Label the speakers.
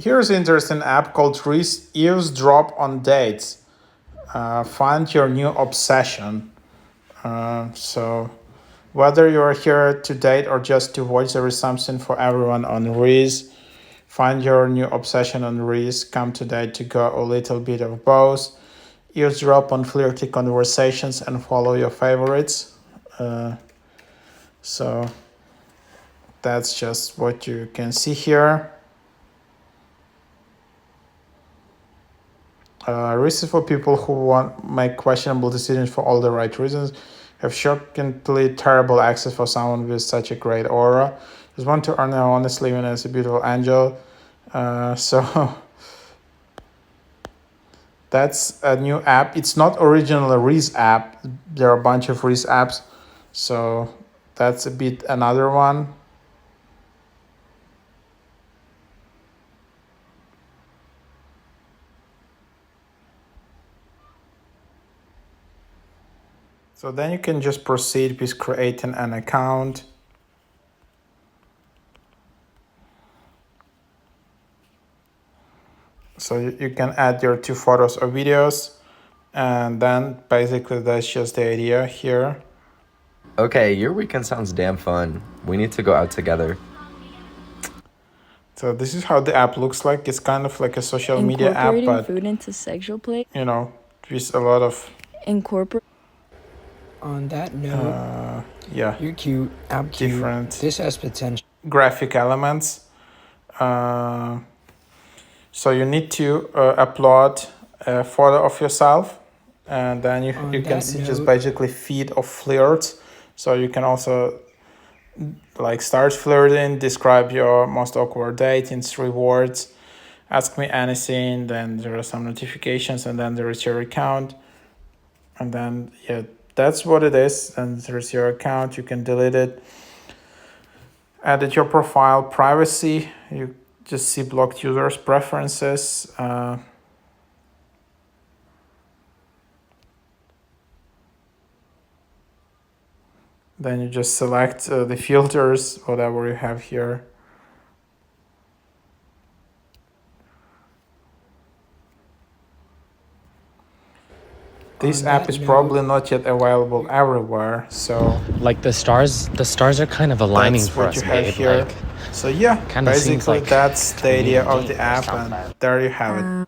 Speaker 1: Here's an interesting app called Rizz Eavesdrop on Dates. Find your new obsession. So whether you're here to date or just to watch, there is something for everyone on Rizz. Find your new obsession on Rizz. Come today to go a little bit of both. Eavesdrop on flirty conversations and follow your favorites. So that's just what you can see here. Rizz is for people who want make questionable decisions for all the right reasons. Have shockingly terrible access for someone with such a great aura. Just want to earn an honest living as a beautiful angel. So that's a new app. It's not original Rizz app. There are a bunch of Rizz apps. So that's a bit another one. So then you can just proceed with creating an account. So you can add your 2 photos or videos, and then basically that's just the idea here.
Speaker 2: Okay, your weekend sounds damn fun. We need to go out together.
Speaker 1: So this is how the app looks like. It's kind of like a social media app, but
Speaker 3: food into sexual play.
Speaker 1: With a lot of
Speaker 4: On that note,
Speaker 1: yeah,
Speaker 4: you're cute, I'm cute.
Speaker 1: different
Speaker 4: This has potential.
Speaker 1: graphic elements. So you need to upload a photo of yourself, and then you can see just basically feed of flirts. So you can also like start flirting, describe your most awkward date in 3 words, ask me anything, then there are some notifications, and then there is your account. And then yeah, that's what it is. And there's your account. You can delete it. Edit your profile, privacy. You just see blocked users, preferences. Then you just select the filters, whatever you have here. This app is probably not yet available everywhere, so
Speaker 5: Like the stars are kind of aligning
Speaker 1: that's
Speaker 5: for
Speaker 1: what
Speaker 5: us,
Speaker 1: you have
Speaker 5: babe.
Speaker 1: here.
Speaker 5: Like,
Speaker 1: So yeah,
Speaker 5: kinda seems
Speaker 1: basically
Speaker 5: like
Speaker 1: that's the idea of
Speaker 5: community
Speaker 1: the
Speaker 5: or
Speaker 1: app, and
Speaker 5: something.
Speaker 1: there you have it.